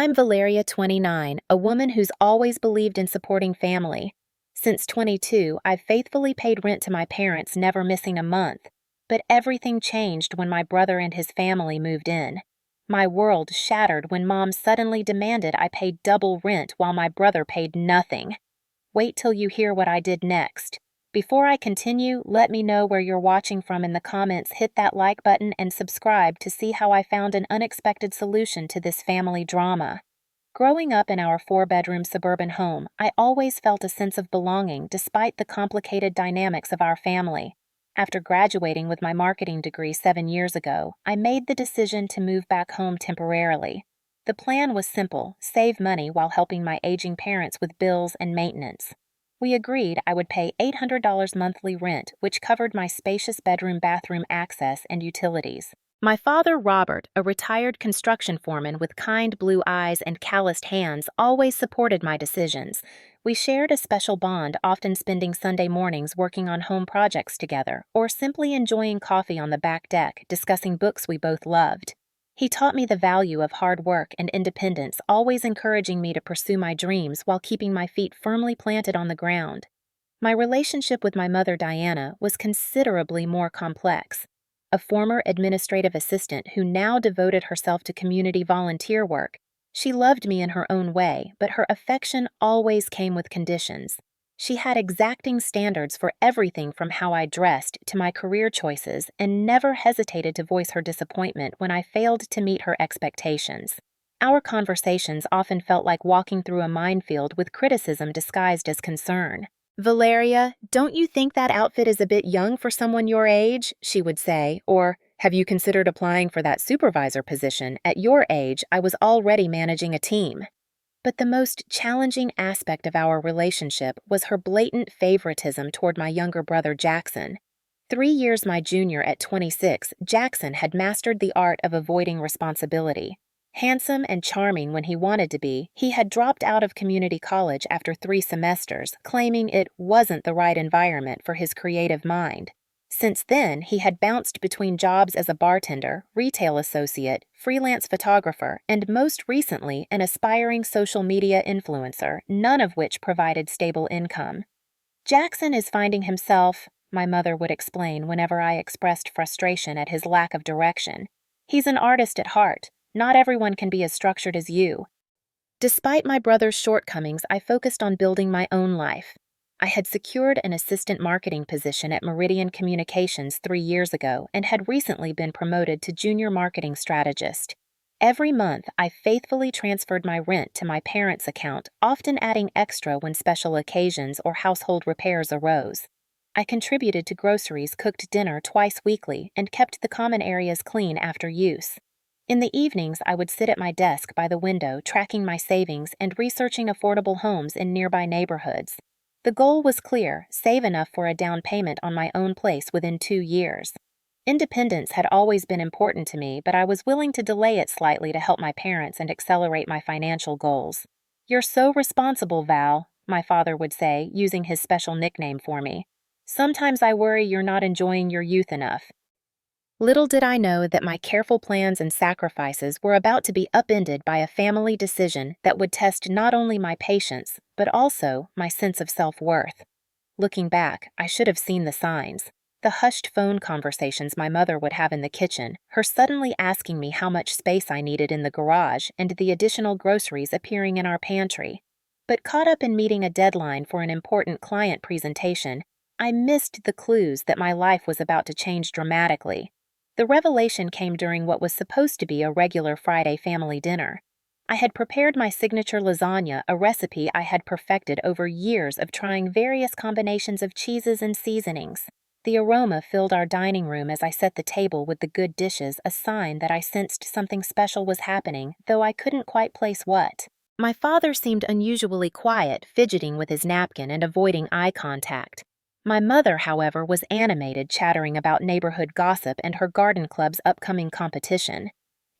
I'm Valeria, 29, a woman who's always believed in supporting family. Since 22, I've faithfully paid rent to my parents, never missing a month. But everything changed when my brother and his family moved in. My world shattered when Mom suddenly demanded I pay double rent while my brother paid nothing. Wait till you hear what I did next. Before I continue, let me know where you're watching from in the comments. Hit that like button and subscribe to see how I found an unexpected solution to this family drama. Growing up in our four-bedroom suburban home, I always felt a sense of belonging despite the complicated dynamics of our family. After graduating with my marketing degree 7 years ago, I made the decision to move back home temporarily. The plan was simple: save money while helping my aging parents with bills and maintenance. We agreed I would pay $800 monthly rent, which covered my spacious bedroom-bathroom access and utilities. My father, Robert, a retired construction foreman with kind blue eyes and calloused hands, always supported my decisions. We shared a special bond, often spending Sunday mornings working on home projects together, or simply enjoying coffee on the back deck, discussing books we both loved. He taught me the value of hard work and independence, always encouraging me to pursue my dreams while keeping my feet firmly planted on the ground. My relationship with my mother, Diana, was considerably more complex. A former administrative assistant who now devoted herself to community volunteer work, she loved me in her own way, but her affection always came with conditions. She had exacting standards for everything from how I dressed to my career choices, and never hesitated to voice her disappointment when I failed to meet her expectations. Our conversations often felt like walking through a minefield with criticism disguised as concern. "Valeria, don't you think that outfit is a bit young for someone your age?" she would say, or, "Have you considered applying for that supervisor position? At your age, I was already managing a team." But the most challenging aspect of our relationship was her blatant favoritism toward my younger brother, Jackson. 3 years my junior at 26, Jackson had mastered the art of avoiding responsibility. Handsome and charming when he wanted to be, he had dropped out of community college after 3 semesters, claiming it wasn't the right environment for his creative mind. Since then, he had bounced between jobs as a bartender, retail associate, freelance photographer, and most recently an aspiring social media influencer, none of which provided stable income. "Jackson is finding himself," my mother would explain whenever I expressed frustration at his lack of direction. "He's an artist at heart. Not everyone can be as structured as you." Despite my brother's shortcomings, I focused on building my own life. I had secured an assistant marketing position at Meridian Communications 3 years ago and had recently been promoted to junior marketing strategist. Every month, I faithfully transferred my rent to my parents' account, often adding extra when special occasions or household repairs arose. I contributed to groceries, cooked dinner twice weekly, and kept the common areas clean after use. In the evenings, I would sit at my desk by the window, tracking my savings and researching affordable homes in nearby neighborhoods. The goal was clear: save enough for a down payment on my own place within 2 years. Independence had always been important to me, but I was willing to delay it slightly to help my parents and accelerate my financial goals. "You're so responsible, Val," my father would say, using his special nickname for me. "Sometimes I worry you're not enjoying your youth enough." Little did I know that my careful plans and sacrifices were about to be upended by a family decision that would test not only my patience, but also my sense of self-worth. Looking back, I should have seen the signs. The hushed phone conversations my mother would have in the kitchen, her suddenly asking me how much space I needed in the garage, and the additional groceries appearing in our pantry. But caught up in meeting a deadline for an important client presentation, I missed the clues that my life was about to change dramatically. The revelation came during what was supposed to be a regular Friday family dinner. I had prepared my signature lasagna, a recipe I had perfected over years of trying various combinations of cheeses and seasonings. The aroma filled our dining room as I set the table with the good dishes, a sign that I sensed something special was happening, though I couldn't quite place what. My father seemed unusually quiet, fidgeting with his napkin and avoiding eye contact. My mother, however, was animated, chattering about neighborhood gossip and her garden club's upcoming competition.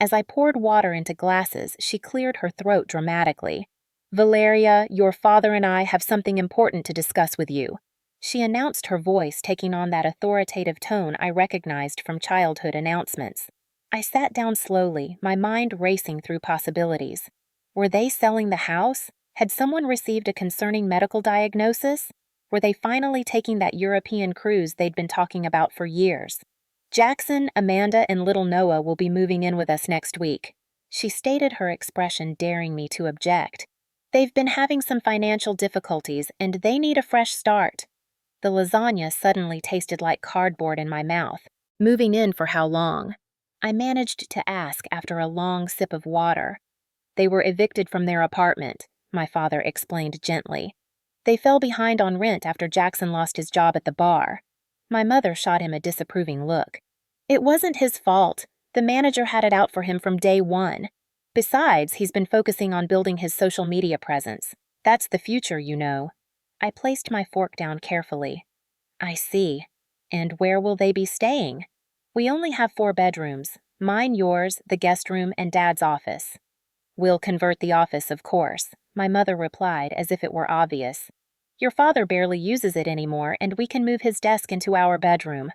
As I poured water into glasses, she cleared her throat dramatically. "Valeria, your father and I have something important to discuss with you," she announced, her voice taking on that authoritative tone I recognized from childhood announcements. I sat down slowly, my mind racing through possibilities. Were they selling the house? Had someone received a concerning medical diagnosis? Were they finally taking that European cruise they'd been talking about for years? Jackson, Amanda, and little Noah will be moving in with us next week. She stated, her expression daring me to object. They've been having some financial difficulties, and they need a fresh start. The lasagna suddenly tasted like cardboard in my mouth. Moving in for how long? I managed to ask after a long sip of water. They were evicted from their apartment, my father explained gently. They fell behind on rent after Jackson lost his job at the bar. My mother shot him a disapproving look. It wasn't his fault. The manager had it out for him from day one. Besides, he's been focusing on building his social media presence. That's the future, you know. I placed my fork down carefully. I see. And where will they be staying? We only have 4 bedrooms. Mine, yours, the guest room, and Dad's office. We'll convert the office, of course, my mother replied as if it were obvious. Your father barely uses it anymore, and we can move his desk into our bedroom.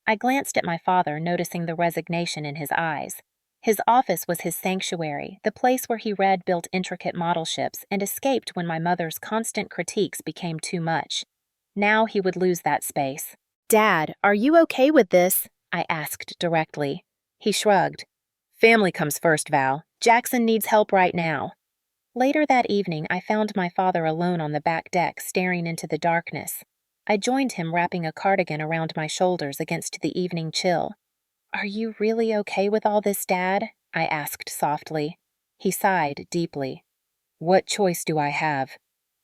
I glanced at my father, noticing the resignation in his eyes. His office was his sanctuary, the place where he read, built intricate model ships, and escaped when my mother's constant critiques became too much. Now he would lose that space. Dad, are you okay with this? I asked directly. He shrugged. Family comes first, Val. Jackson needs help right now. Later that evening, I found my father alone on the back deck, staring into the darkness. I joined him, wrapping a cardigan around my shoulders against the evening chill. Are you really okay with all this, Dad? I asked softly. He sighed deeply. What choice do I have?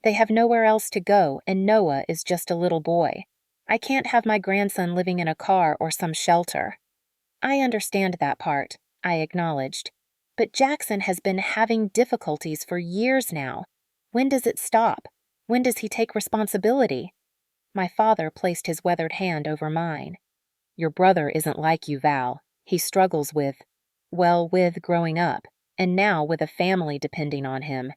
They have nowhere else to go, and Noah is just a little boy. I can't have my grandson living in a car or some shelter. I understand that part, I acknowledged. But Jackson has been having difficulties for years now. When does it stop? When does he take responsibility? My father placed his weathered hand over mine. Your brother isn't like you, Val. He struggles with growing up, and now with a family depending on him.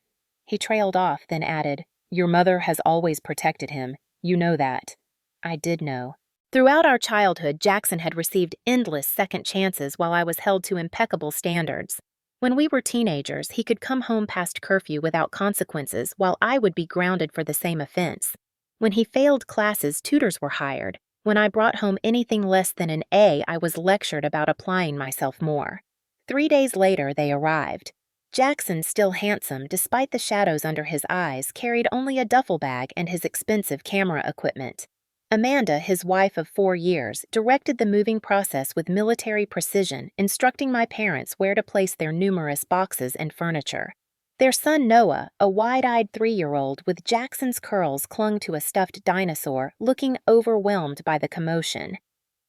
He trailed off, then added, Your mother has always protected him. You know that. I did know. Throughout our childhood, Jackson had received endless second chances while I was held to impeccable standards. When we were teenagers, he could come home past curfew without consequences, while I would be grounded for the same offense. When he failed classes, tutors were hired. When I brought home anything less than an A, I was lectured about applying myself more. 3 days later, they arrived. Jackson, still handsome despite the shadows under his eyes, carried only a duffel bag and his expensive camera equipment. Amanda, his wife of 4 years, directed the moving process with military precision, instructing my parents where to place their numerous boxes and furniture. Their son Noah, a wide-eyed 3-year-old with Jackson's curls clung to a stuffed dinosaur, looking overwhelmed by the commotion.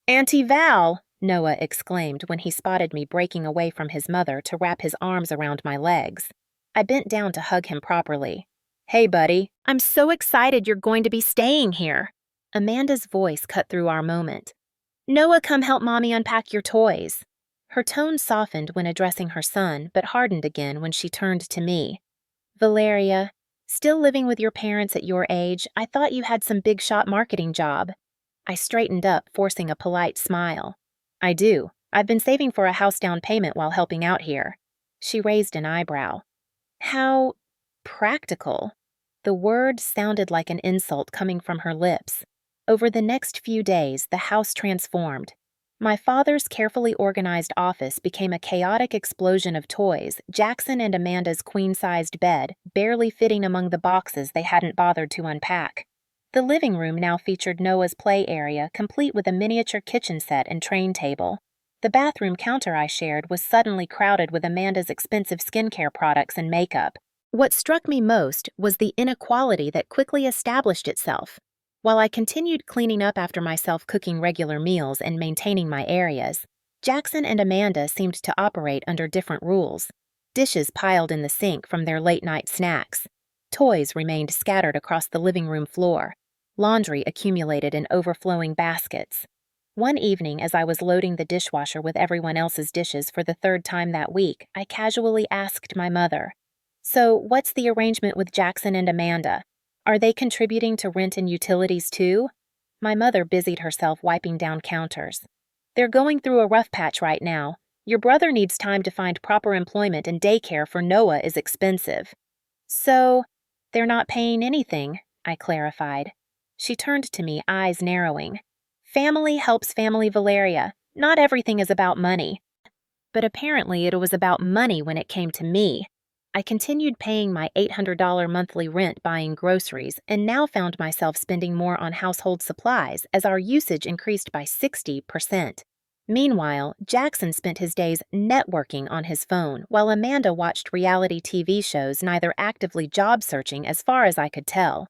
Auntie Val, Noah exclaimed when he spotted me breaking away from his mother to wrap his arms around my legs. I bent down to hug him properly. Hey, buddy, I'm so excited you're going to be staying here. Amanda's voice cut through our moment. Noah, come help Mommy unpack your toys. Her tone softened when addressing her son, but hardened again when she turned to me. Valeria, still living with your parents at your age, I thought you had some big-shot marketing job. I straightened up, forcing a polite smile. I do. I've been saving for a house down payment while helping out here. She raised an eyebrow. How practical. The word sounded like an insult coming from her lips. Over the next few days, the house transformed. My father's carefully organized office became a chaotic explosion of toys, Jackson and Amanda's queen-sized bed barely fitting among the boxes they hadn't bothered to unpack. The living room now featured Noah's play area, complete with a miniature kitchen set and train table. The bathroom counter I shared was suddenly crowded with Amanda's expensive skincare products and makeup. What struck me most was the inequality that quickly established itself. While I continued cleaning up after myself, cooking regular meals, and maintaining my areas, Jackson and Amanda seemed to operate under different rules. Dishes piled in the sink from their late-night snacks. Toys remained scattered across the living room floor. Laundry accumulated in overflowing baskets. One evening, as I was loading the dishwasher with everyone else's dishes for the 3rd time that week, I casually asked my mother, So, what's the arrangement with Jackson and Amanda? Are they contributing to rent and utilities too? My mother busied herself wiping down counters. They're going through a rough patch right now. Your brother needs time to find proper employment, and daycare for Noah is expensive. So, they're not paying anything, I clarified. She turned to me, eyes narrowing. Family helps family, Valeria. Not everything is about money. But apparently it was about money when it came to me. I continued paying my $800 monthly rent buying groceries and now found myself spending more on household supplies as our usage increased by 60%. Meanwhile, Jackson spent his days networking on his phone while Amanda watched reality TV shows, neither actively job searching as far as I could tell.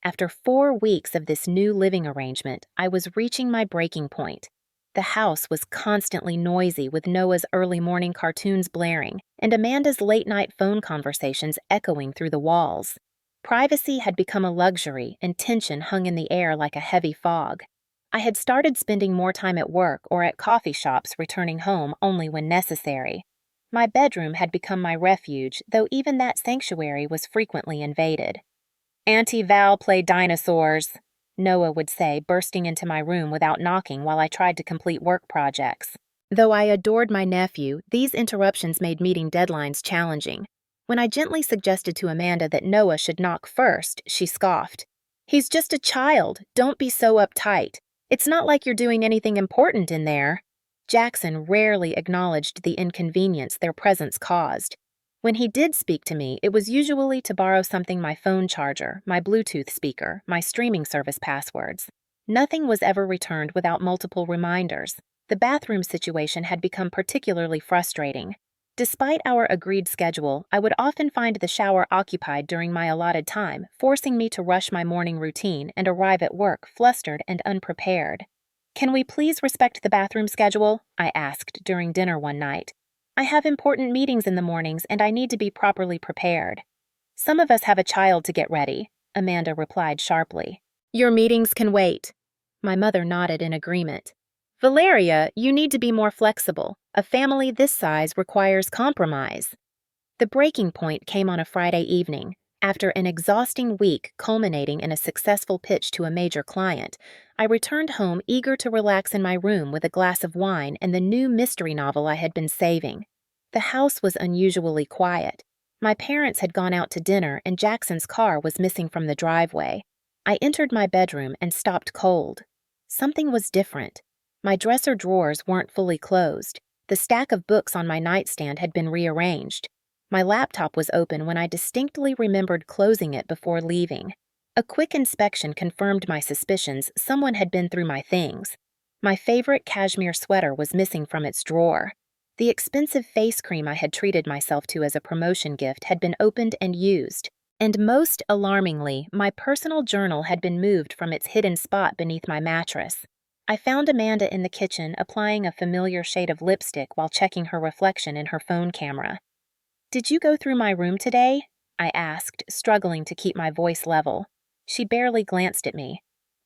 After 4 weeks of this new living arrangement, I was reaching my breaking point. The house was constantly noisy with Noah's early morning cartoons blaring and Amanda's late-night phone conversations echoing through the walls. Privacy had become a luxury and tension hung in the air like a heavy fog. I had started spending more time at work or at coffee shops, returning home only when necessary. My bedroom had become my refuge, though even that sanctuary was frequently invaded. Auntie Val played dinosaurs, Noah would say, bursting into my room without knocking while I tried to complete work projects. Though I adored my nephew, these interruptions made meeting deadlines challenging. When I gently suggested to Amanda that Noah should knock first, she scoffed. "He's just a child. Don't be so uptight. It's not like you're doing anything important in there." Jackson rarely acknowledged the inconvenience their presence caused. When he did speak to me, it was usually to borrow something: my phone charger, my Bluetooth speaker, my streaming service passwords. Nothing was ever returned without multiple reminders. The bathroom situation had become particularly frustrating. Despite our agreed schedule, I would often find the shower occupied during my allotted time, forcing me to rush my morning routine and arrive at work flustered and unprepared. "Can we please respect the bathroom schedule?" I asked during dinner one night. "I have important meetings in the mornings and I need to be properly prepared." "Some of us have a child to get ready," Amanda replied sharply. "Your meetings can wait." My mother nodded in agreement. "Valeria, you need to be more flexible. A family this size requires compromise." The breaking point came on a Friday evening. After an exhausting week culminating in a successful pitch to a major client, I returned home eager to relax in my room with a glass of wine and the new mystery novel I had been saving. The house was unusually quiet. My parents had gone out to dinner and Jackson's car was missing from the driveway. I entered my bedroom and stopped cold. Something was different. My dresser drawers weren't fully closed. The stack of books on my nightstand had been rearranged. My laptop was open when I distinctly remembered closing it before leaving. A quick inspection confirmed my suspicions: someone had been through my things. My favorite cashmere sweater was missing from its drawer. The expensive face cream I had treated myself to as a promotion gift had been opened and used. And most alarmingly, my personal journal had been moved from its hidden spot beneath my mattress. I found Amanda in the kitchen applying a familiar shade of lipstick while checking her reflection in her phone camera. "Did you go through my room today?" I asked, struggling to keep my voice level. She barely glanced at me.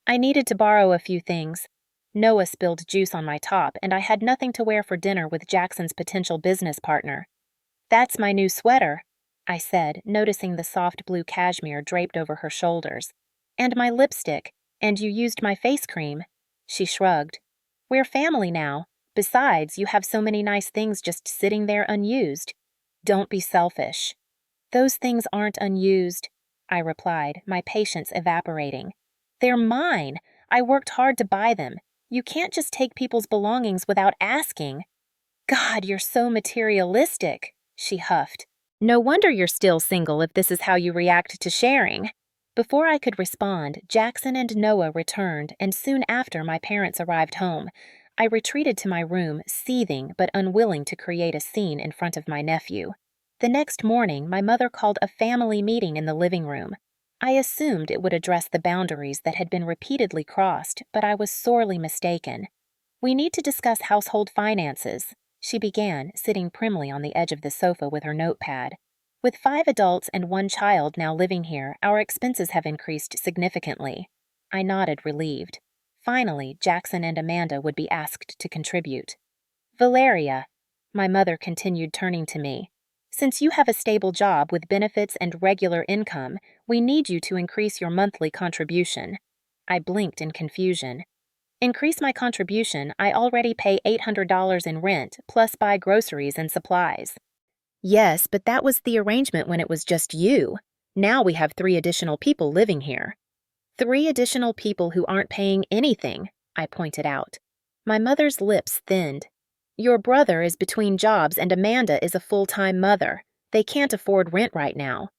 "I needed to borrow a few things. Noah spilled juice on my top, and I had nothing to wear for dinner with Jackson's potential business partner." "That's my new sweater," I said, noticing the soft blue cashmere draped over her shoulders. "And my lipstick. And you used my face cream." She shrugged. "We're family now. Besides, you have so many nice things just sitting there unused." "Don't be selfish." "Those things aren't unused," I replied, my patience evaporating. "They're mine. I worked hard to buy them. You can't just take people's belongings without asking." "God, you're so materialistic," she huffed. "No wonder you're still single if this is how you react to sharing." Before I could respond, Jackson and Noah returned, and soon after my parents arrived home. I retreated to my room, seething but unwilling to create a scene in front of my nephew. The next morning, my mother called a family meeting in the living room. I assumed it would address the boundaries that had been repeatedly crossed, but I was sorely mistaken. "We need to discuss household finances," she began, sitting primly on the edge of the sofa with her notepad. "With 5 adults and 1 child now living here, our expenses have increased significantly." I nodded, relieved. Finally, Jackson and Amanda would be asked to contribute. "Valeria," my mother continued, turning to me, "since you have a stable job with benefits and regular income, we need you to increase your monthly contribution." I blinked in confusion. Increase my contribution. I already pay $800 in rent, plus buy groceries and supplies. Yes, but that was the arrangement when it was just you. Now we have 3 additional people living here. 3 additional people who aren't paying anything, I pointed out. My mother's lips thinned. Your brother is between jobs and Amanda is a full-time mother. They can't afford rent right now.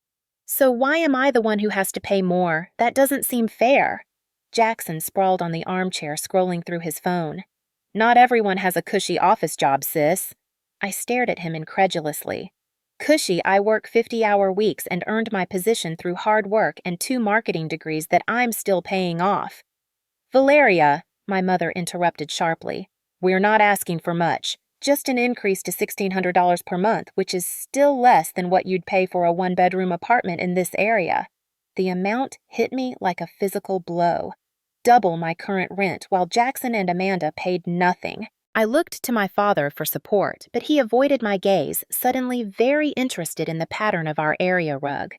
So why am I the one who has to pay more? That doesn't seem fair. Jackson sprawled on the armchair, scrolling through his phone. Not everyone has a cushy office job, sis. I stared at him incredulously. Cushy, I work 50-hour weeks and earned my position through hard work and 2 marketing degrees that I'm still paying off. Valeria, my mother interrupted sharply, we're not asking for much. Just an increase to $1,600 per month, which is still less than what you'd pay for a 1-bedroom apartment in this area. The amount hit me like a physical blow. Double my current rent, while Jackson and Amanda paid nothing. I looked to my father for support, but he avoided my gaze, suddenly very interested in the pattern of our area rug.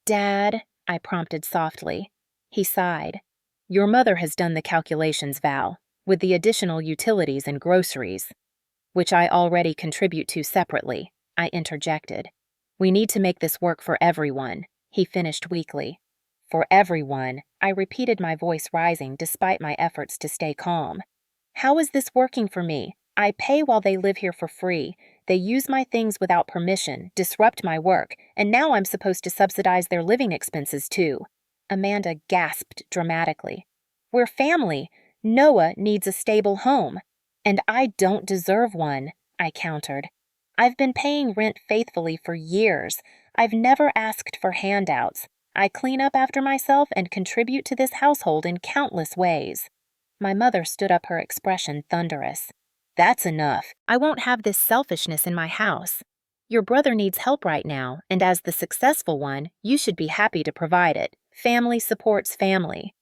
Dad, I prompted softly. He sighed. Your mother has done the calculations, Val, with the additional utilities and groceries, which I already contribute to separately, I interjected. We need to make this work for everyone, he finished weakly. For everyone, I repeated, my voice rising despite my efforts to stay calm. How is this working for me? I pay while they live here for free. They use my things without permission, disrupt my work, and now I'm supposed to subsidize their living expenses too. Amanda gasped dramatically. We're family. Noah needs a stable home. And I don't deserve one, I countered. I've been paying rent faithfully for years. I've never asked for handouts. I clean up after myself and contribute to this household in countless ways. My mother stood up, her expression thunderous. That's enough. I won't have this selfishness in my house. Your brother needs help right now, and as the successful one, you should be happy to provide it. Family supports family.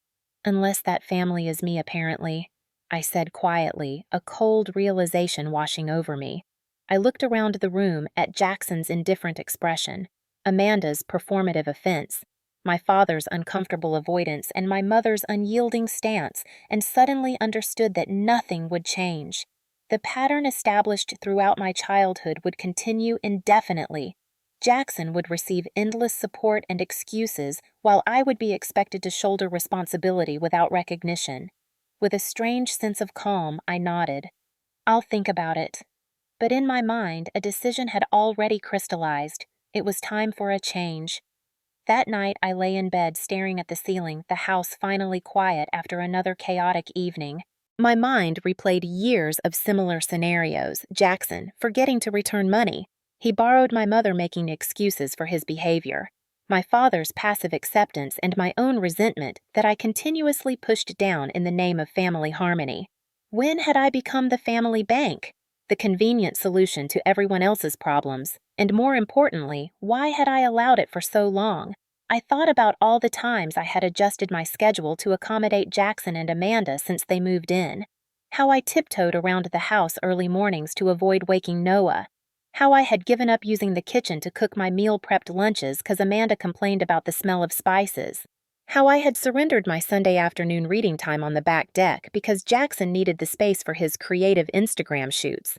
Unless that family is me, apparently, I said quietly, a cold realization washing over me. I looked around the room at Jackson's indifferent expression, Amanda's performative offense, my father's uncomfortable avoidance, and my mother's unyielding stance, and suddenly understood that nothing would change. The pattern established throughout my childhood would continue indefinitely. Jackson would receive endless support and excuses, while I would be expected to shoulder responsibility without recognition. With a strange sense of calm, I nodded. I'll think about it. But in my mind, a decision had already crystallized. It was time for a change. That night, I lay in bed staring at the ceiling, the house finally quiet after another chaotic evening. My mind replayed years of similar scenarios. Jackson, forgetting to return money. He borrowed my mother, making excuses for his behavior. My father's passive acceptance and my own resentment that I continuously pushed down in the name of family harmony. When had I become the family bank? The convenient solution to everyone else's problems. And more importantly, why had I allowed it for so long? I thought about all the times I had adjusted my schedule to accommodate Jackson and Amanda since they moved in. How I tiptoed around the house early mornings to avoid waking Noah. How I had given up using the kitchen to cook my meal-prepped lunches because Amanda complained about the smell of spices. How I had surrendered my Sunday afternoon reading time on the back deck because Jackson needed the space for his creative Instagram shoots.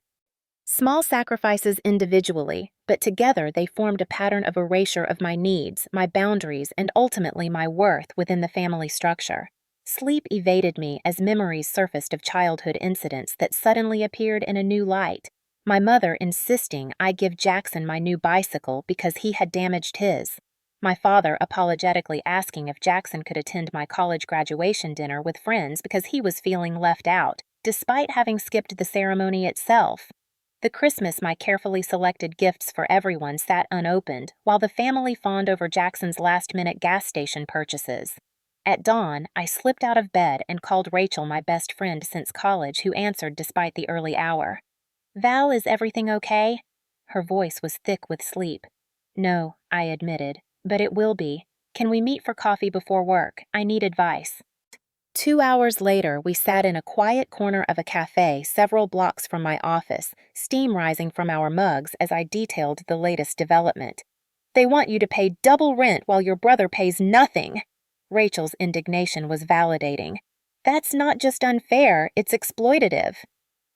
Small sacrifices individually, but together they formed a pattern of erasure of my needs, my boundaries, and ultimately my worth within the family structure. Sleep evaded me as memories surfaced of childhood incidents that suddenly appeared in a new light. My mother insisting I give Jackson my new bicycle because he had damaged his. My father apologetically asking if Jackson could attend my college graduation dinner with friends because he was feeling left out, despite having skipped the ceremony itself. The Christmas my carefully selected gifts for everyone sat unopened, while the family fawned over Jackson's last-minute gas station purchases. At dawn, I slipped out of bed and called Rachel, my best friend since college, who answered despite the early hour. Val, is everything okay? Her voice was thick with sleep. No, I admitted, but it will be. Can we meet for coffee before work? I need advice. 2 hours later, we sat in a quiet corner of a cafe several blocks from my office, steam rising from our mugs as I detailed the latest development. They want you to pay double rent while your brother pays nothing. Rachel's indignation was validating. That's not just unfair, it's exploitative.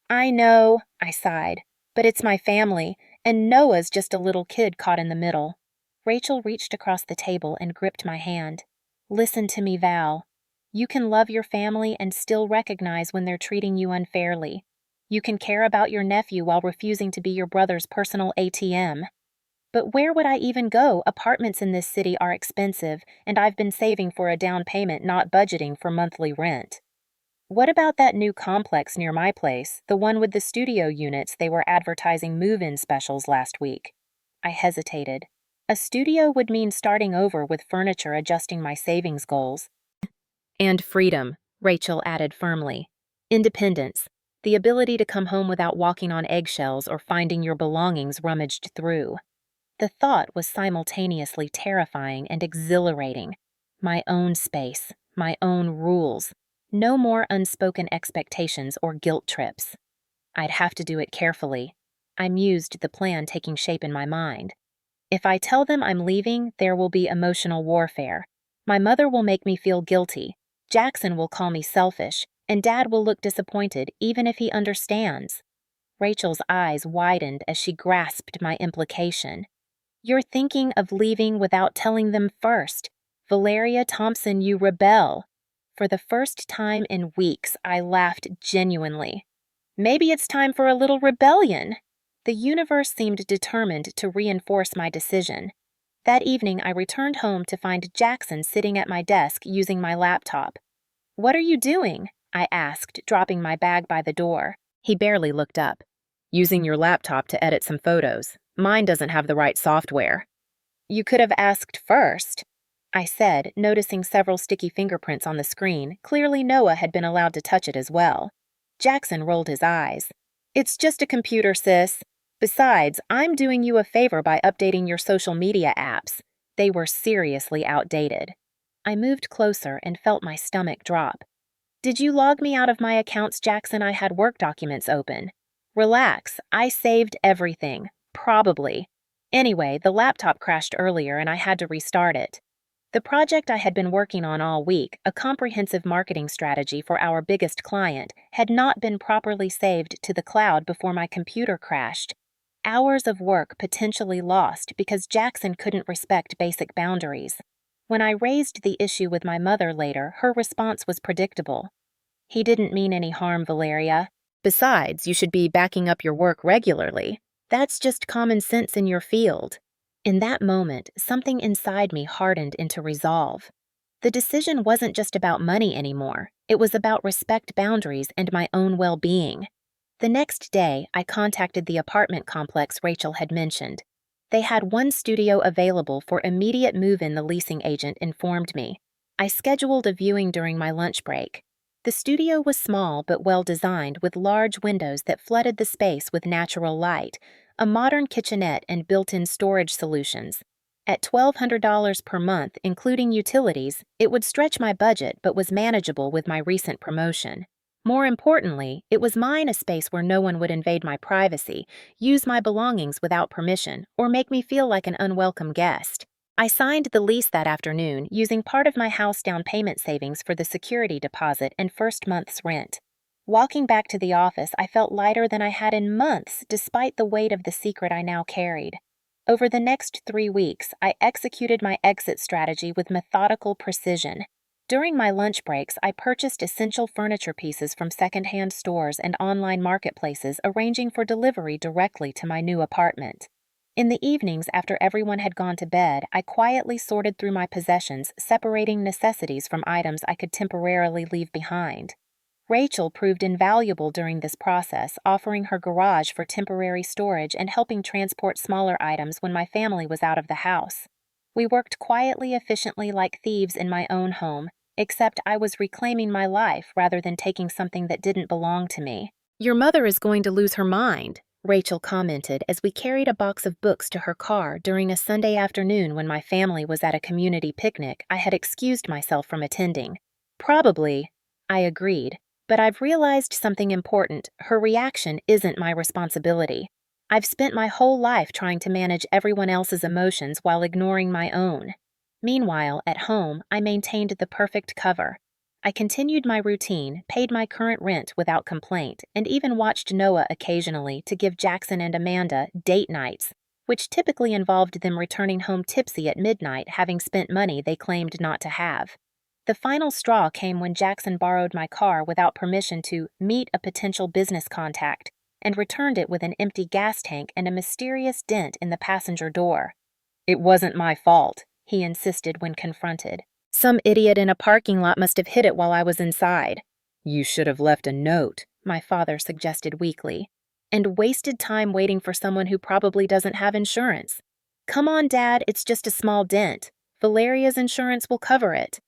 I know, I sighed, but it's my family, and Noah's just a little kid caught in the middle. Rachel reached across the table and gripped my hand. Listen to me, Val. You can love your family and still recognize when they're treating you unfairly. You can care about your nephew while refusing to be your brother's personal ATM. But where would I even go? Apartments in this city are expensive, and I've been saving for a down payment, not budgeting for monthly rent. What about that new complex near my place, the one with the studio units they were advertising move-in specials last week? I hesitated. A studio would mean starting over with furniture adjusting my savings goals. And freedom, Rachel added firmly. Independence, the ability to come home without walking on eggshells or finding your belongings rummaged through. The thought was simultaneously terrifying and exhilarating. My own space, my own rules. No more unspoken expectations or guilt trips. I'd have to do it carefully. I mused the plan taking shape in my mind. If I tell them I'm leaving, there will be emotional warfare. My mother will make me feel guilty. Jackson will call me selfish, and Dad will look disappointed even if he understands. Rachel's eyes widened as she grasped my implication. You're thinking of leaving without telling them first. Valeria Thompson, you rebel. For the first time in weeks, I laughed genuinely. Maybe it's time for a little rebellion. The universe seemed determined to reinforce my decision. That evening, I returned home to find Jackson sitting at my desk using my laptop. What are you doing? I asked, dropping my bag by the door. He barely looked up. Using your laptop to edit some photos. Mine doesn't have the right software. You could have asked first, I said, noticing several sticky fingerprints on the screen. Clearly Noah had been allowed to touch it as well. Jackson rolled his eyes. It's just a computer, sis. Besides, I'm doing you a favor by updating your social media apps. They were seriously outdated. I moved closer and felt my stomach drop. Did you log me out of my accounts, Jackson? I had work documents open. Relax, I saved everything. Probably. Anyway, the laptop crashed earlier and I had to restart it. The project I had been working on all week, a comprehensive marketing strategy for our biggest client, had not been properly saved to the cloud before my computer crashed. Hours of work potentially lost because Jackson couldn't respect basic boundaries. When I raised the issue with my mother later, her response was predictable. He didn't mean any harm, Valeria. Besides, you should be backing up your work regularly. That's just common sense in your field. In that moment, something inside me hardened into resolve. The decision wasn't just about money anymore. It was about respect boundaries and my own well-being. The next day, I contacted the apartment complex Rachel had mentioned. They had one studio available for immediate move-in, the leasing agent informed me. I scheduled a viewing during my lunch break. The studio was small but well-designed with large windows that flooded the space with natural light, a modern kitchenette and built-in storage solutions. At $1,200 per month, including utilities, it would stretch my budget but was manageable with my recent promotion. More importantly, it was mine, a space where no one would invade my privacy, use my belongings without permission, or make me feel like an unwelcome guest. I signed the lease that afternoon, using part of my house down payment savings for the security deposit and first month's rent. Walking back to the office, I felt lighter than I had in months, despite the weight of the secret I now carried. Over the next 3 weeks, I executed my exit strategy with methodical precision. During my lunch breaks, I purchased essential furniture pieces from secondhand stores and online marketplaces, arranging for delivery directly to my new apartment. In the evenings, after everyone had gone to bed, I quietly sorted through my possessions, separating necessities from items I could temporarily leave behind. Rachel proved invaluable during this process, offering her garage for temporary storage and helping transport smaller items when my family was out of the house. We worked quietly, efficiently like thieves in my own home, except I was reclaiming my life rather than taking something that didn't belong to me. Your mother is going to lose her mind, Rachel commented as we carried a box of books to her car during a Sunday afternoon when my family was at a community picnic I had excused myself from attending. Probably, I agreed. But I've realized something important. Her reaction isn't my responsibility. I've spent my whole life trying to manage everyone else's emotions while ignoring my own. Meanwhile, at home, I maintained the perfect cover. I continued my routine, paid my current rent without complaint, and even watched Noah occasionally to give Jackson and Amanda date nights, which typically involved them returning home tipsy at midnight, having spent money they claimed not to have. The final straw came when Jackson borrowed my car without permission to meet a potential business contact and returned it with an empty gas tank and a mysterious dent in the passenger door. "It wasn't my fault," he insisted when confronted. "Some idiot in a parking lot must have hit it while I was inside." "You should have left a note," my father suggested weakly, "and wasted time waiting for someone who probably doesn't have insurance." "Come on, Dad, it's just a small dent. Valeria's insurance will cover it."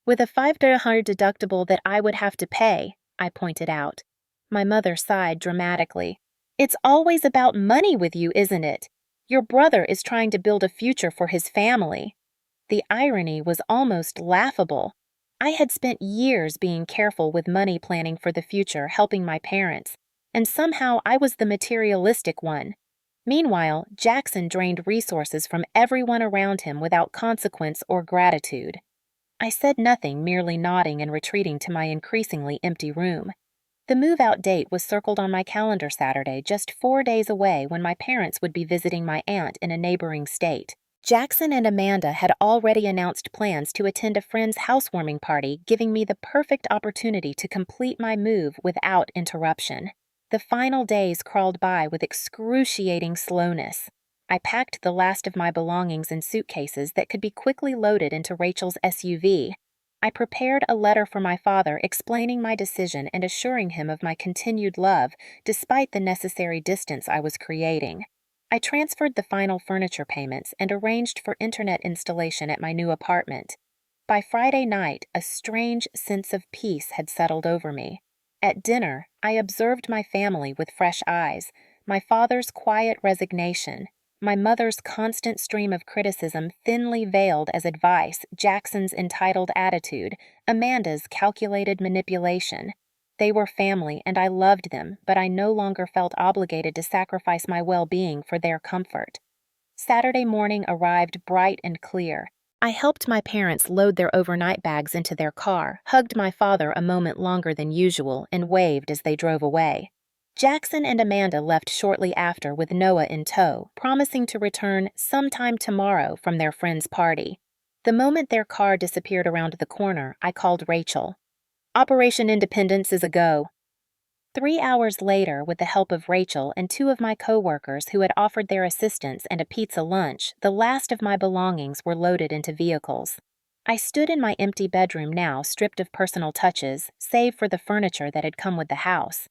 "With a $500 deductible that I would have to pay," I pointed out. My mother sighed dramatically. "It's always about money with you, isn't it? Your brother is trying to build a future for his family." The irony was almost laughable. I had spent years being careful with money planning for the future, helping my parents, and somehow I was the materialistic one. Meanwhile, Jackson drained resources from everyone around him without consequence or gratitude. I said nothing, merely nodding and retreating to my increasingly empty room. The move-out date was circled on my calendar Saturday, just 4 days away, when my parents would be visiting my aunt in a neighboring state. Jackson and Amanda had already announced plans to attend a friend's housewarming party, giving me the perfect opportunity to complete my move without interruption. The final days crawled by with excruciating slowness. I packed the last of my belongings in suitcases that could be quickly loaded into Rachel's SUV. I prepared a letter for my father explaining my decision and assuring him of my continued love, despite the necessary distance I was creating. I transferred the final furniture payments and arranged for internet installation at my new apartment. By Friday night, a strange sense of peace had settled over me. At dinner, I observed my family with fresh eyes, my father's quiet resignation, my mother's constant stream of criticism thinly veiled as advice, Jackson's entitled attitude, Amanda's calculated manipulation. They were family, and I loved them, but I no longer felt obligated to sacrifice my well-being for their comfort. Saturday morning arrived bright and clear. I helped my parents load their overnight bags into their car, hugged my father a moment longer than usual, and waved as they drove away. Jackson and Amanda left shortly after with Noah in tow, promising to return sometime tomorrow from their friend's party. The moment their car disappeared around the corner, I called Rachel. "Operation Independence is a go." 3 hours later, with the help of Rachel and 2 of my co-workers who had offered their assistance and a pizza lunch, the last of my belongings were loaded into vehicles. I stood in my empty bedroom now, stripped of personal touches, save for the furniture that had come with the house.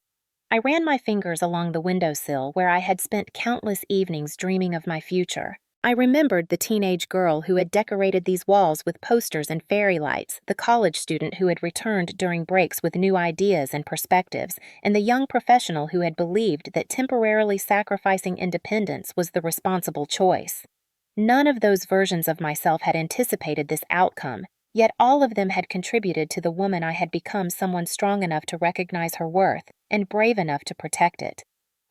I ran my fingers along the windowsill where I had spent countless evenings dreaming of my future. I remembered the teenage girl who had decorated these walls with posters and fairy lights, the college student who had returned during breaks with new ideas and perspectives, and the young professional who had believed that temporarily sacrificing independence was the responsible choice. None of those versions of myself had anticipated this outcome, yet all of them had contributed to the woman I had become, someone strong enough to recognize her worth and brave enough to protect it.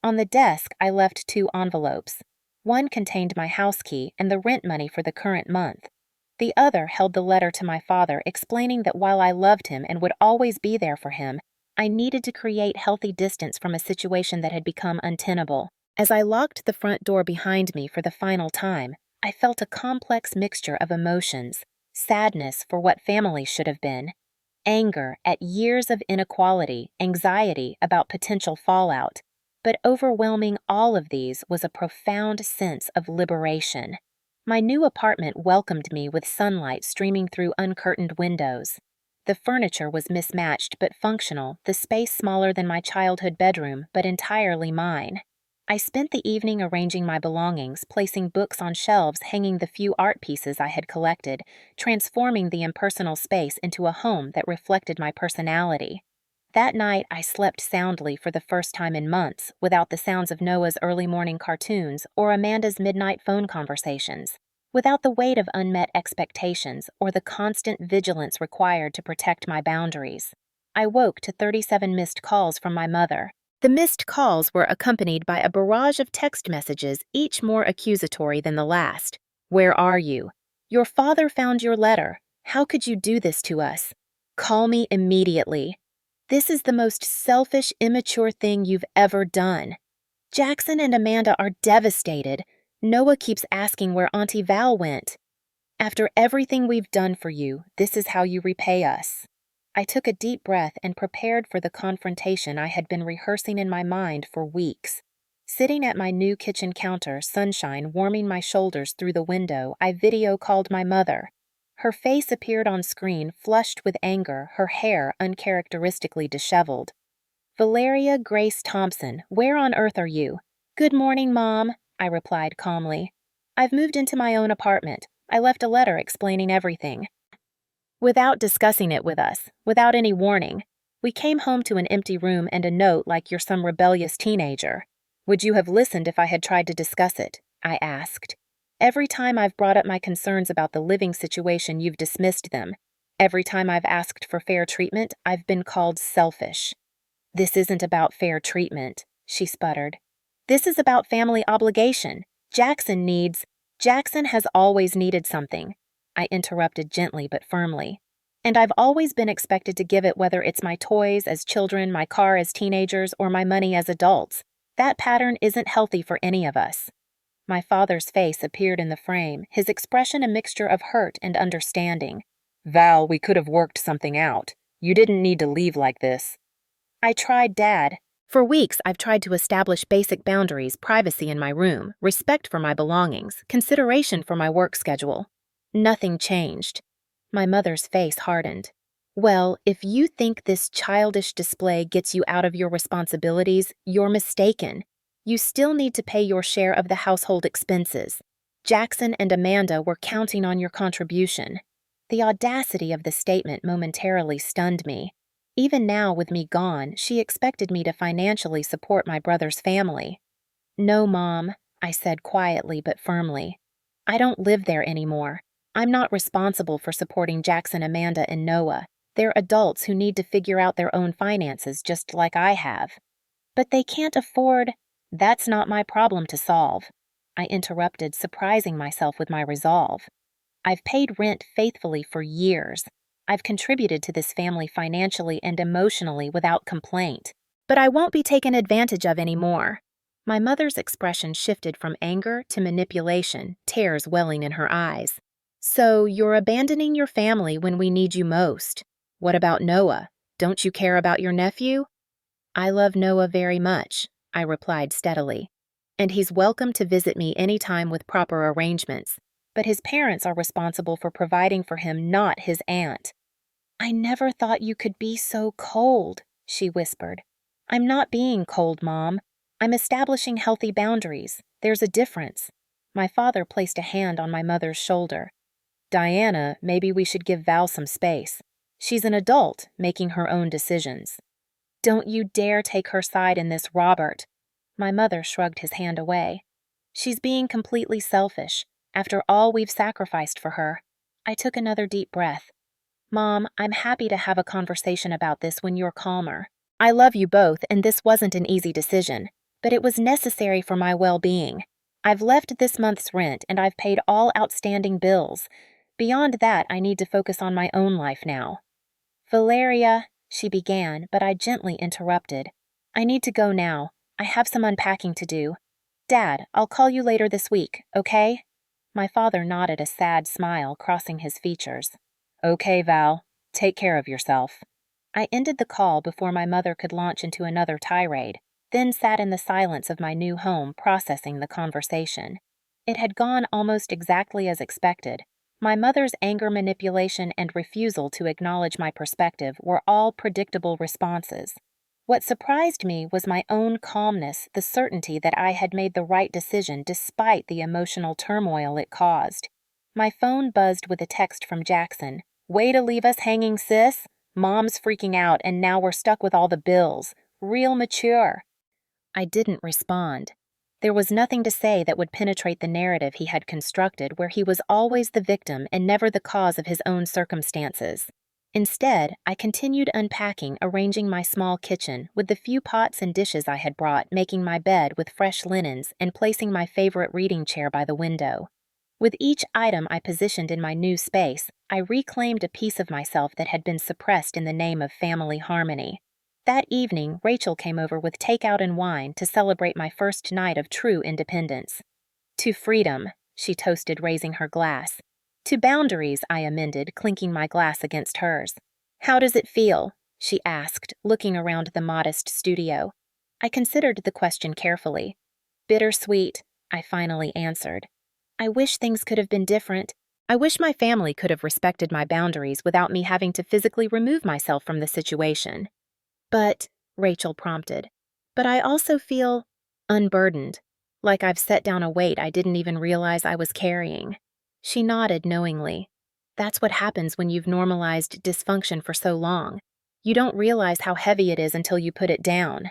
On the desk, I left 2 envelopes. One contained my house key and the rent money for the current month. The other held the letter to my father explaining that while I loved him and would always be there for him, I needed to create healthy distance from a situation that had become untenable. As I locked the front door behind me for the final time, I felt a complex mixture of emotions: sadness for what family should have been, anger at years of inequality, anxiety about potential fallout. But overwhelming all of these was a profound sense of liberation. My new apartment welcomed me with sunlight streaming through uncurtained windows. The furniture was mismatched but functional, the space smaller than my childhood bedroom, but entirely mine. I spent the evening arranging my belongings, placing books on shelves, hanging the few art pieces I had collected, transforming the impersonal space into a home that reflected my personality. That night, I slept soundly for the first time in months, without the sounds of Noah's early morning cartoons or Amanda's midnight phone conversations, without the weight of unmet expectations or the constant vigilance required to protect my boundaries. I woke to 37 missed calls from my mother. The missed calls were accompanied by a barrage of text messages, each more accusatory than the last. "Where are you? Your father found your letter. How could you do this to us? Call me immediately. This is the most selfish, immature thing you've ever done. Jackson and Amanda are devastated. Noah keeps asking where Auntie Val went. After everything we've done for you, this is how you repay us. I took a deep breath and prepared for the confrontation I had been rehearsing in my mind for weeks. Sitting at my new kitchen counter, sunshine warming my shoulders through the window, I video called my mother. Her face appeared on screen, flushed with anger, her hair uncharacteristically disheveled. Valeria Grace Thompson, where on earth are you? Good morning, Mom, I replied calmly. I've moved into my own apartment. I left a letter explaining everything. Without discussing it with us, without any warning, we came home to an empty room and a note like you're some rebellious teenager. Would you have listened if I had tried to discuss it? I asked. Every time I've brought up my concerns about the living situation, you've dismissed them. Every time I've asked for fair treatment, I've been called selfish. This isn't about fair treatment, she sputtered. This is about family obligation. Jackson has always needed something. I interrupted gently but firmly. And I've always been expected to give it, whether it's my toys as children, my car as teenagers, or my money as adults. That pattern isn't healthy for any of us. My father's face appeared in the frame, his expression a mixture of hurt and understanding. Val, we could have worked something out. You didn't need to leave like this. I tried, Dad. For weeks, I've tried to establish basic boundaries, privacy in my room, respect for my belongings, consideration for my work schedule. Nothing changed. My mother's face hardened. Well, if you think this childish display gets you out of your responsibilities, you're mistaken. You still need to pay your share of the household expenses. Jackson and Amanda were counting on your contribution. The audacity of the statement momentarily stunned me. Even now, with me gone, she expected me to financially support my brother's family. No, Mom, I said quietly but firmly. I don't live there anymore. I'm not responsible for supporting Jackson, Amanda, and Noah. They're adults who need to figure out their own finances just like I have. But they can't afford. That's not my problem to solve. I interrupted, surprising myself with my resolve. I've paid rent faithfully for years. I've contributed to this family financially and emotionally without complaint. But I won't be taken advantage of anymore. My mother's expression shifted from anger to manipulation, tears welling in her eyes. So you're abandoning your family when we need you most. What about Noah? Don't you care about your nephew? I love Noah very much, I replied steadily. And he's welcome to visit me anytime with proper arrangements. But his parents are responsible for providing for him, not his aunt. I never thought you could be so cold, she whispered. I'm not being cold, Mom. I'm establishing healthy boundaries. There's a difference. My father placed a hand on my mother's shoulder. Diana, maybe we should give Val some space. She's an adult, making her own decisions. Don't you dare take her side in this, Robert. My mother shrugged his hand away. She's being completely selfish, after all we've sacrificed for her. I took another deep breath. Mom, I'm happy to have a conversation about this when you're calmer. I love you both, and this wasn't an easy decision, but it was necessary for my well-being. I've left this month's rent, and I've paid all outstanding bills. Beyond that, I need to focus on my own life now. Valeria, she began, but I gently interrupted. I need to go now. I have some unpacking to do. Dad, I'll call you later this week, okay? My father nodded, a sad smile crossing his features. Okay, Val. Take care of yourself. I ended the call before my mother could launch into another tirade, then sat in the silence of my new home processing the conversation. It had gone almost exactly as expected. My mother's anger, manipulation, and refusal to acknowledge my perspective were all predictable responses. What surprised me was my own calmness, the certainty that I had made the right decision despite the emotional turmoil it caused. My phone buzzed with a text from Jackson. Way to leave us hanging, sis. Mom's freaking out, and now we're stuck with all the bills. Real mature. I didn't respond. There was nothing to say that would penetrate the narrative he had constructed, where he was always the victim and never the cause of his own circumstances. Instead, I continued unpacking, arranging my small kitchen with the few pots and dishes I had brought, making my bed with fresh linens, and placing my favorite reading chair by the window. With each item I positioned in my new space, I reclaimed a piece of myself that had been suppressed in the name of family harmony. That evening, Rachel came over with takeout and wine to celebrate my first night of true independence. To freedom, she toasted, raising her glass. To boundaries, I amended, clinking my glass against hers. How does it feel? She asked, looking around the modest studio. I considered the question carefully. Bittersweet, I finally answered. I wish things could have been different. I wish my family could have respected my boundaries without me having to physically remove myself from the situation. But, Rachel prompted, but I also feel unburdened, like I've set down a weight I didn't even realize I was carrying. She nodded knowingly. That's what happens when you've normalized dysfunction for so long. You don't realize how heavy it is until you put it down.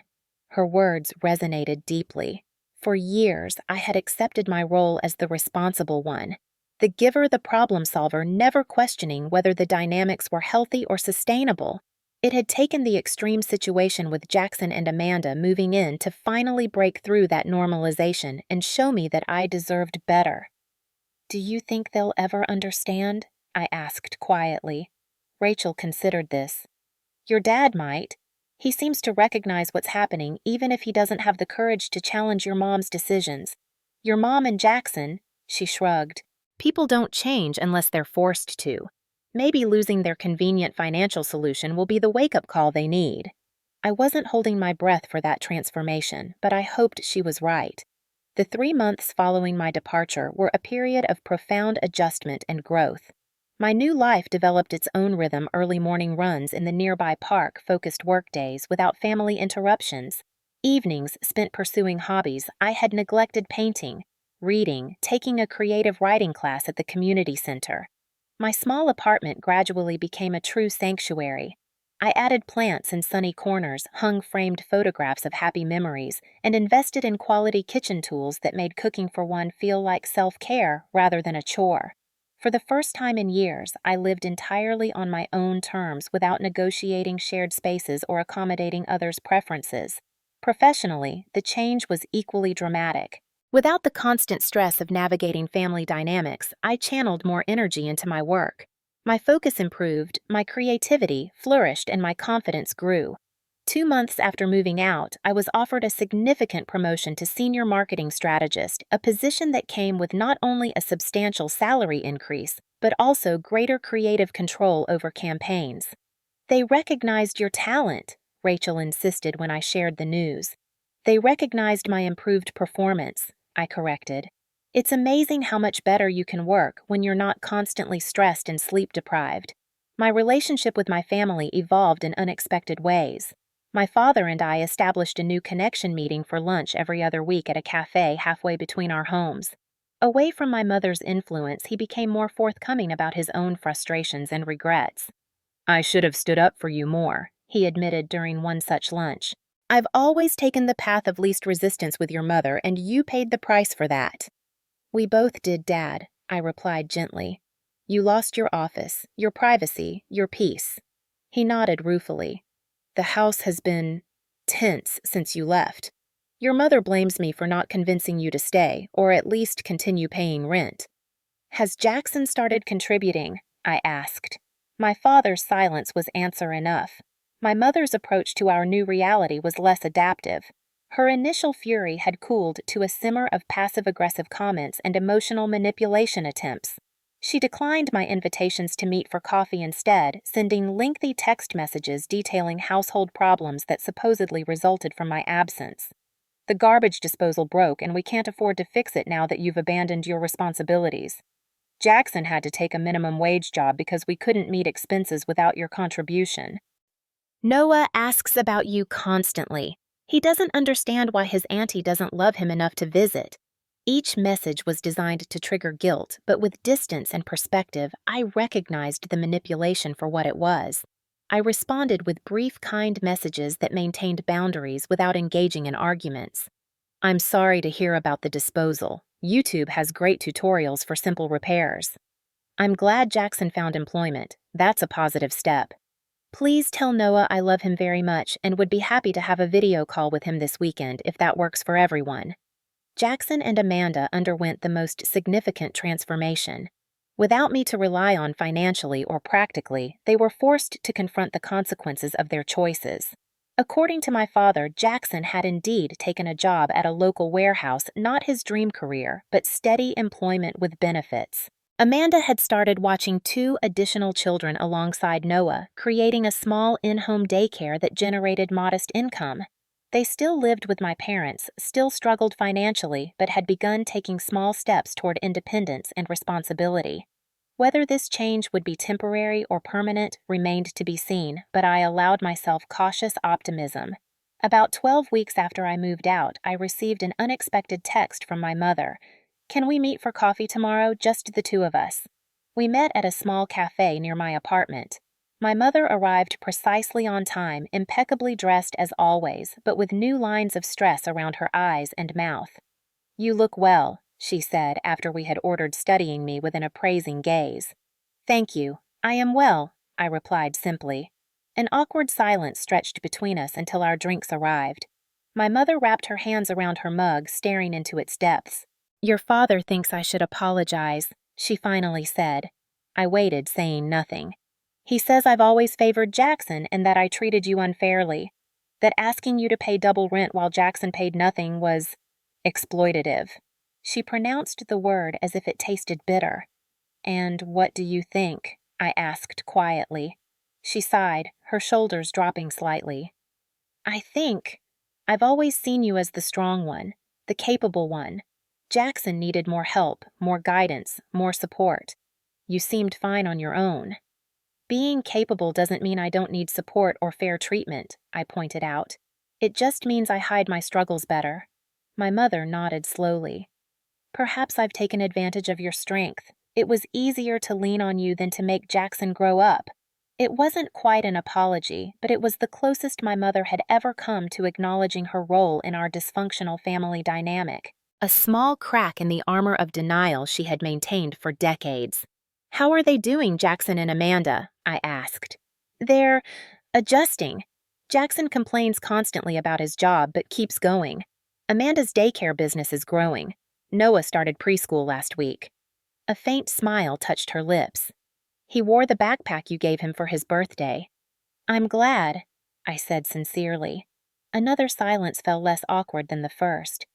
Her words resonated deeply. For years, I had accepted my role as the responsible one, the giver, the problem solver, never questioning whether the dynamics were healthy or sustainable. It had taken the extreme situation with Jackson and Amanda moving in to finally break through that normalization and show me that I deserved better. Do you think they'll ever understand? I asked quietly. Rachel considered this. Your dad might. He seems to recognize what's happening even if he doesn't have the courage to challenge your mom's decisions. Your mom and Jackson, she shrugged. People don't change unless they're forced to. Maybe losing their convenient financial solution will be the wake-up call they need. I wasn't holding my breath for that transformation, but I hoped she was right. The 3 months following my departure were a period of profound adjustment and growth. My new life developed its own rhythm: early morning runs in the nearby park, focused workdays without family interruptions, evenings spent pursuing hobbies I had neglected: painting, reading, taking a creative writing class at the community center. My small apartment gradually became a true sanctuary. I added plants in sunny corners, hung framed photographs of happy memories, and invested in quality kitchen tools that made cooking for one feel like self-care rather than a chore. For the first time in years, I lived entirely on my own terms without negotiating shared spaces or accommodating others' preferences. Professionally, the change was equally dramatic. Without the constant stress of navigating family dynamics, I channeled more energy into my work. My focus improved, my creativity flourished, and my confidence grew. 2 months after moving out, I was offered a significant promotion to senior marketing strategist, a position that came with not only a substantial salary increase, but also greater creative control over campaigns. They recognized your talent, Rachel insisted when I shared the news. They recognized my improved performance, I corrected. It's amazing how much better you can work when you're not constantly stressed and sleep-deprived. My relationship with my family evolved in unexpected ways. My father and I established a new connection meeting for lunch every other week at a cafe halfway between our homes. Away from my mother's influence, he became more forthcoming about his own frustrations and regrets. I should have stood up for you more, he admitted during one such lunch. I've always taken the path of least resistance with your mother, and you paid the price for that. We both did, Dad, I replied gently. You lost your office, your privacy, your peace. He nodded ruefully. The house has been tense since you left. Your mother blames me for not convincing you to stay, or at least continue paying rent. Has Jackson started contributing? I asked. My father's silence was answer enough. My mother's approach to our new reality was less adaptive. Her initial fury had cooled to a simmer of passive-aggressive comments and emotional manipulation attempts. She declined my invitations to meet for coffee instead, sending lengthy text messages detailing household problems that supposedly resulted from my absence. The garbage disposal broke, and we can't afford to fix it now that you've abandoned your responsibilities. Jackson had to take a minimum wage job because we couldn't meet expenses without your contribution. Noah asks about you constantly. He doesn't understand why his auntie doesn't love him enough to visit. Each message was designed to trigger guilt, but with distance and perspective, I recognized the manipulation for what it was. I responded with brief, kind messages that maintained boundaries without engaging in arguments. I'm sorry to hear about the disposal. YouTube has great tutorials for simple repairs. I'm glad Jackson found employment. That's a positive step. Please tell Noah I love him very much and would be happy to have a video call with him this weekend if that works for everyone. Jackson and Amanda underwent the most significant transformation. Without me to rely on financially or practically, they were forced to confront the consequences of their choices. According to my father, Jackson had indeed taken a job at a local warehouse, not his dream career, but steady employment with benefits. Amanda had started watching 2 additional children alongside Noah, creating a small in-home daycare that generated modest income. They still lived with my parents, still struggled financially, but had begun taking small steps toward independence and responsibility. Whether this change would be temporary or permanent remained to be seen, but I allowed myself cautious optimism. About 12 weeks after I moved out, I received an unexpected text from my mother. "Can we meet for coffee tomorrow, just the 2 of us?" We met at a small cafe near my apartment. My mother arrived precisely on time, impeccably dressed as always, but with new lines of stress around her eyes and mouth. "You look well," she said after we had ordered, studying me with an appraising gaze. "Thank you. I am well," I replied simply. An awkward silence stretched between us until our drinks arrived. My mother wrapped her hands around her mug, staring into its depths. "Your father thinks I should apologize," she finally said. I waited, saying nothing. "He says I've always favored Jackson and that I treated you unfairly. That asking you to pay double rent while Jackson paid nothing was exploitative." She pronounced the word as if it tasted bitter. "And what do you think?" I asked quietly. She sighed, her shoulders dropping slightly. I've always seen you as the strong one, the capable one. Jackson needed more help, more guidance, more support. You seemed fine on your own." "Being capable doesn't mean I don't need support or fair treatment," I pointed out. "It just means I hide my struggles better." My mother nodded slowly. "Perhaps I've taken advantage of your strength. It was easier to lean on you than to make Jackson grow up." It wasn't quite an apology, but it was the closest my mother had ever come to acknowledging her role in our dysfunctional family dynamic. A small crack in the armor of denial she had maintained for decades. "How are they doing, Jackson and Amanda?" I asked. "They're adjusting. Jackson complains constantly about his job, but keeps going. Amanda's daycare business is growing. Noah started preschool last week." A faint smile touched her lips. "He wore the backpack you gave him for his birthday." "I'm glad," I said sincerely. Another silence fell less awkward than the first.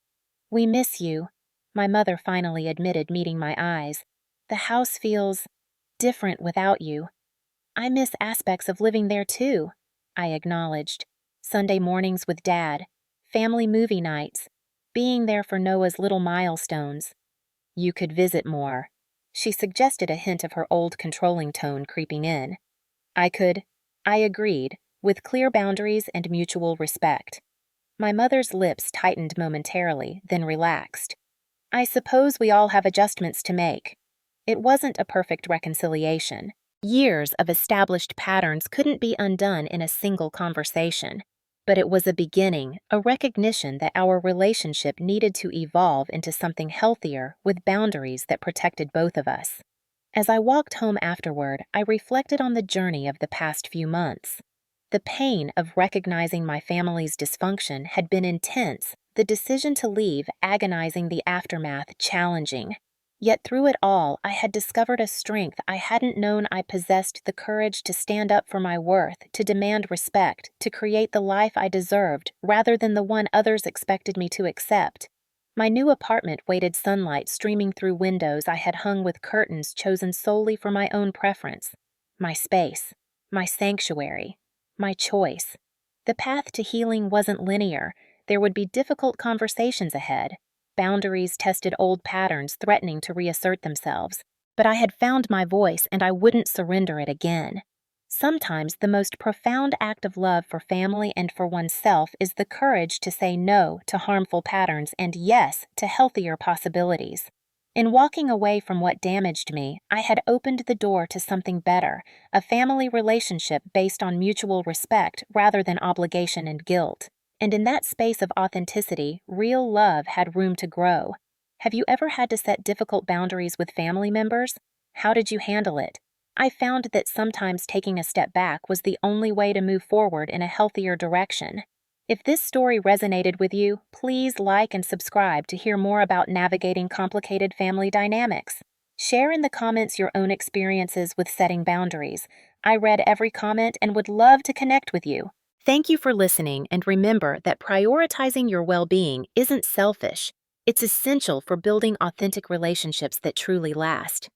"We miss you," my mother finally admitted, meeting my eyes. "The house feels different without you." "I miss aspects of living there too," I acknowledged. Sunday mornings with Dad, family movie nights, being there for Noah's little milestones. "You could visit more." She suggested, a hint of her old controlling tone creeping in. "I could," I agreed, with clear boundaries and mutual respect. My mother's lips tightened momentarily, then relaxed. "I suppose we all have adjustments to make." It wasn't a perfect reconciliation. Years of established patterns couldn't be undone in a single conversation. But it was a beginning, a recognition that our relationship needed to evolve into something healthier with boundaries that protected both of us. As I walked home afterward, I reflected on the journey of the past few months. The pain of recognizing my family's dysfunction had been intense, the decision to leave agonizing, the aftermath challenging. Yet through it all, I had discovered a strength I hadn't known I possessed: the courage to stand up for my worth, to demand respect, to create the life I deserved rather than the one others expected me to accept. My new apartment waited, sunlight streaming through windows I had hung with curtains chosen solely for my own preference. My space, my sanctuary, my choice. The path to healing wasn't linear. There would be difficult conversations ahead. Boundaries tested old patterns, threatening to reassert themselves. But I had found my voice, and I wouldn't surrender it again. Sometimes the most profound act of love for family and for oneself is the courage to say no to harmful patterns and yes to healthier possibilities. In walking away from what damaged me, I had opened the door to something better, a family relationship based on mutual respect rather than obligation and guilt. And in that space of authenticity, real love had room to grow. Have you ever had to set difficult boundaries with family members? How did you handle it? I found that sometimes taking a step back was the only way to move forward in a healthier direction. If this story resonated with you, please like and subscribe to hear more about navigating complicated family dynamics. Share in the comments your own experiences with setting boundaries. I read every comment and would love to connect with you. Thank you for listening, and remember that prioritizing your well-being isn't selfish. It's essential for building authentic relationships that truly last.